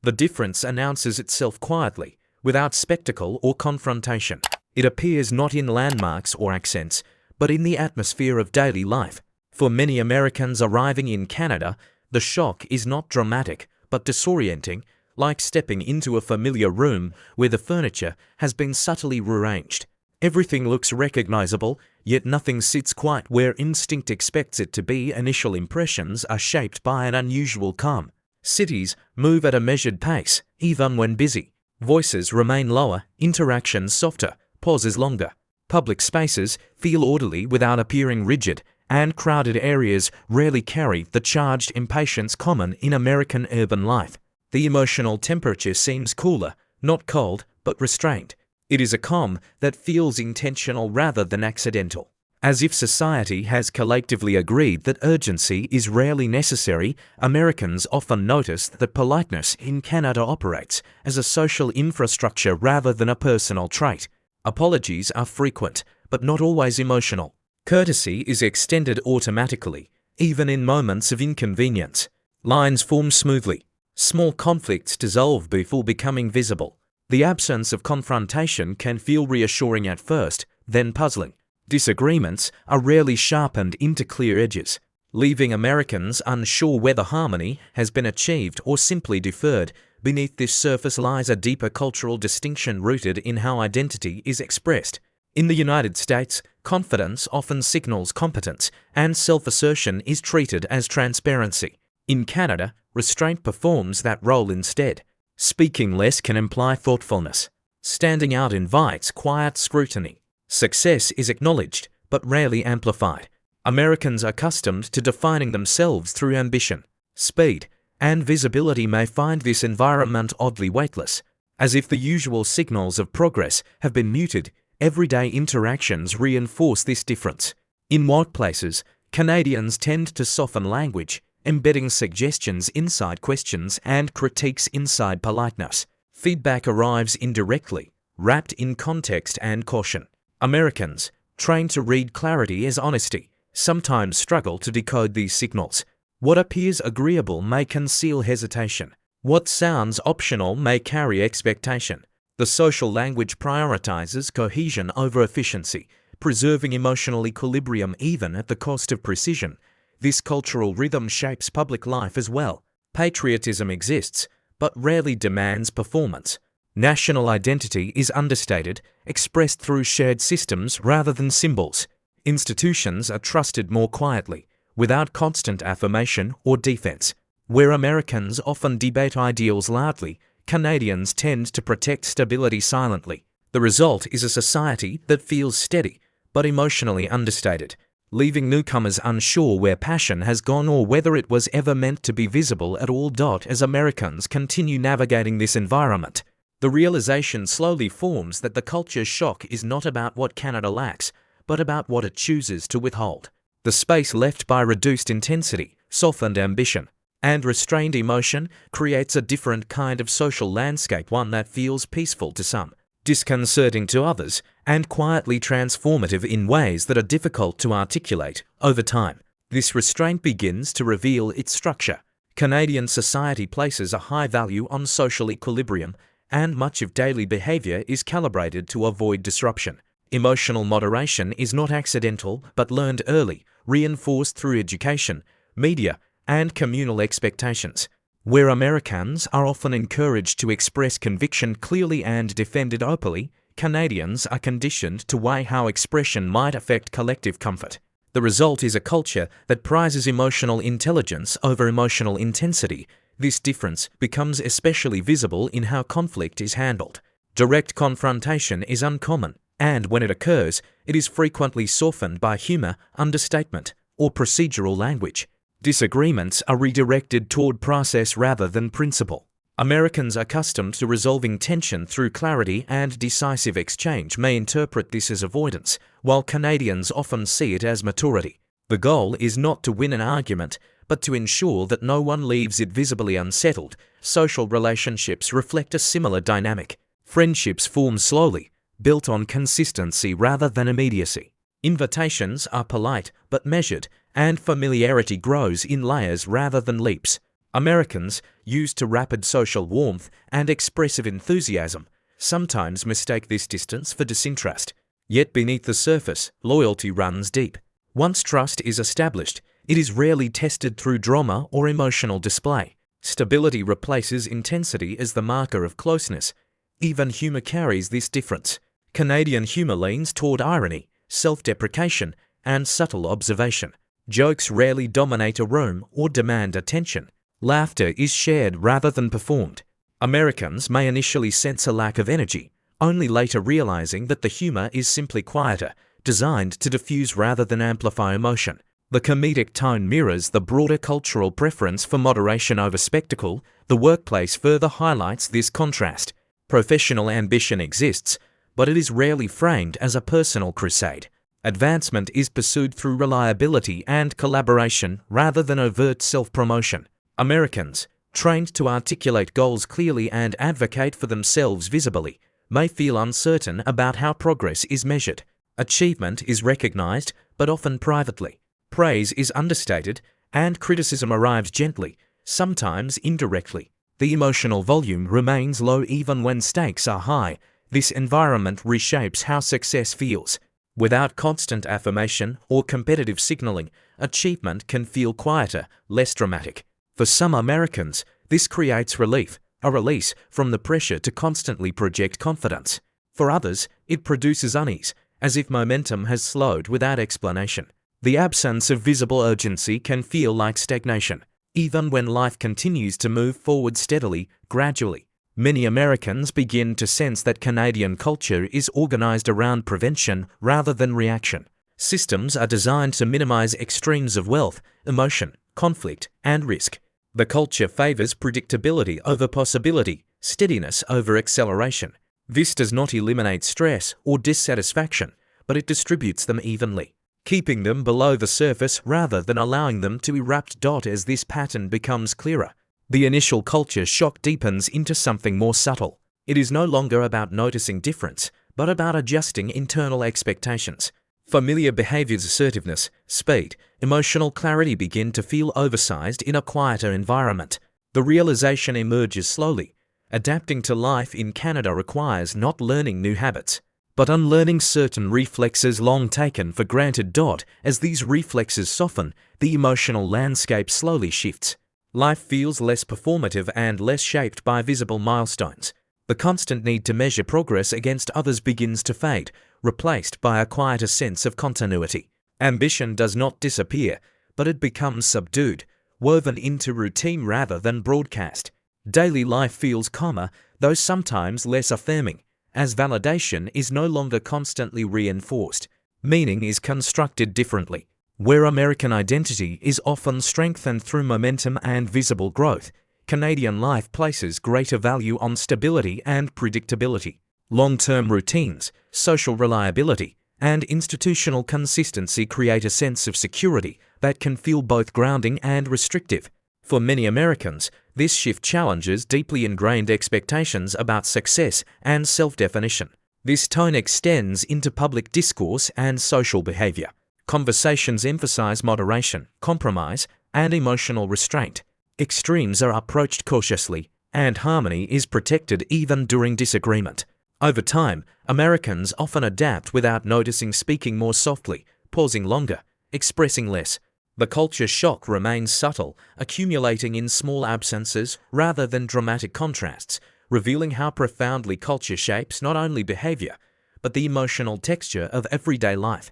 The difference announces itself quietly, without spectacle or confrontation. It appears not in landmarks or accents, but in the atmosphere of daily life. For many Americans arriving in Canada, the shock is not dramatic, but disorienting, like stepping into a familiar room where the furniture has been subtly rearranged. Everything looks recognizable, yet nothing sits quite where instinct expects it to be. Initial impressions are shaped by an unusual calm. Cities move at a measured pace, even when busy. Voices remain lower, interactions softer, pauses longer. Public spaces feel orderly without appearing rigid, and crowded areas rarely carry the charged impatience common in American urban life. The emotional temperature seems cooler, not cold, but restrained. It is a calm that feels intentional rather than accidental. As if society has collectively agreed that urgency is rarely necessary, Americans often notice that politeness in Canada operates as a social infrastructure rather than a personal trait. Apologies are frequent, but not always emotional. Courtesy is extended automatically, even in moments of inconvenience. Lines form smoothly. Small conflicts dissolve before becoming visible. The absence of confrontation can feel reassuring at first, then puzzling. Disagreements are rarely sharpened into clear edges, leaving Americans unsure whether harmony has been achieved or simply deferred. Beneath this surface lies a deeper cultural distinction rooted in how identity is expressed. In the United States, confidence often signals competence, and self-assertion is treated as transparency. In Canada, restraint performs that role instead. Speaking less can imply thoughtfulness. Standing out invites quiet scrutiny. Success is acknowledged, but rarely amplified. Americans are accustomed to defining themselves through ambition, speed, and visibility may find this environment oddly weightless. As if the usual signals of progress have been muted, everyday interactions reinforce this difference. In workplaces, Canadians tend to soften language, embedding suggestions inside questions and critiques inside politeness. Feedback arrives indirectly, wrapped in context and caution. Americans, trained to read clarity as honesty, sometimes struggle to decode these signals. What appears agreeable may conceal hesitation. What sounds optional may carry expectation. The social language prioritizes cohesion over efficiency, preserving emotional equilibrium even at the cost of precision. This cultural rhythm shapes public life as well. Patriotism exists, but rarely demands performance. National identity is understated, expressed through shared systems rather than symbols. Institutions are trusted more quietly, without constant affirmation or defense. Where Americans often debate ideals loudly, Canadians tend to protect stability silently. The result is a society that feels steady, but emotionally understated, leaving newcomers unsure where passion has gone or whether it was ever meant to be visible at all. As Americans continue navigating this environment, the realization slowly forms that the culture shock is not about what Canada lacks, but about what it chooses to withhold. The space left by reduced intensity, softened ambition, and restrained emotion creates a different kind of social landscape, one that feels peaceful to some, disconcerting to others, and quietly transformative in ways that are difficult to articulate. Over time, this restraint begins to reveal its structure. Canadian society places a high value on social equilibrium, and much of daily behavior is calibrated to avoid disruption. Emotional moderation is not accidental but learned early, reinforced through education, media, and communal expectations. Where Americans are often encouraged to express conviction clearly and defend it openly, Canadians are conditioned to weigh how expression might affect collective comfort. The result is a culture that prizes emotional intelligence over emotional intensity. This difference becomes especially visible in how conflict is handled. Direct confrontation is uncommon, and when it occurs, it is frequently softened by humor, understatement, or procedural language. Disagreements are redirected toward process rather than principle. Americans accustomed to resolving tension through clarity and decisive exchange may interpret this as avoidance, while Canadians often see it as maturity. The goal is not to win an argument, but to ensure that no one leaves it visibly unsettled. Social relationships reflect a similar dynamic. Friendships form slowly, built on consistency rather than immediacy. Invitations are polite but measured, and familiarity grows in layers rather than leaps. Americans, used to rapid social warmth and expressive enthusiasm, sometimes mistake this distance for disinterest. Yet beneath the surface, loyalty runs deep. Once trust is established, it is rarely tested through drama or emotional display. Stability replaces intensity as the marker of closeness. Even humor carries this difference. Canadian humor leans toward irony, self-deprecation, and subtle observation. Jokes rarely dominate a room or demand attention. Laughter is shared rather than performed. Americans may initially sense a lack of energy, only later realizing that the humor is simply quieter, designed to diffuse rather than amplify emotion. The comedic tone mirrors the broader cultural preference for moderation over spectacle. The workplace further highlights this contrast. Professional ambition exists, but it is rarely framed as a personal crusade. Advancement is pursued through reliability and collaboration rather than overt self-promotion. Americans, trained to articulate goals clearly and advocate for themselves visibly, may feel uncertain about how progress is measured. Achievement is recognized, but often privately. Praise is understated, and criticism arrives gently, sometimes indirectly. The emotional volume remains low even when stakes are high. This environment reshapes how success feels. Without constant affirmation or competitive signaling, achievement can feel quieter, less dramatic. For some Americans, this creates relief, a release from the pressure to constantly project confidence. For others, it produces unease, as if momentum has slowed without explanation. The absence of visible urgency can feel like stagnation, even when life continues to move forward steadily, gradually. Many Americans begin to sense that Canadian culture is organized around prevention rather than reaction. Systems are designed to minimize extremes of wealth, emotion, conflict, and risk. The culture favors predictability over possibility, steadiness over acceleration. This does not eliminate stress or dissatisfaction, but it distributes them evenly, keeping them below the surface rather than allowing them to erupt. As this pattern becomes clearer, the initial culture shock deepens into something more subtle. It is no longer about noticing difference, but about adjusting internal expectations. Familiar behaviors, assertiveness, speed, emotional clarity begin to feel oversized in a quieter environment. The realization emerges slowly. Adapting to life in Canada requires not learning new habits, but unlearning certain reflexes long taken for granted. As these reflexes soften, the emotional landscape slowly shifts. Life feels less performative and less shaped by visible milestones. The constant need to measure progress against others begins to fade, replaced by a quieter sense of continuity. Ambition does not disappear, but it becomes subdued, woven into routine rather than broadcast. Daily life feels calmer, though sometimes less affirming, as validation is no longer constantly reinforced. Meaning is constructed differently. Where American identity is often strengthened through momentum and visible growth, Canadian life places greater value on stability and predictability. Long-term routines, social reliability, and institutional consistency create a sense of security that can feel both grounding and restrictive. For many Americans, this shift challenges deeply ingrained expectations about success and self-definition. This tone extends into public discourse and social behavior. Conversations emphasize moderation, compromise, and emotional restraint. Extremes are approached cautiously, and harmony is protected even during disagreement. Over time, Americans often adapt without noticing, speaking more softly, pausing longer, expressing less. The culture shock remains subtle, accumulating in small absences rather than dramatic contrasts, revealing how profoundly culture shapes not only behavior, but the emotional texture of everyday life.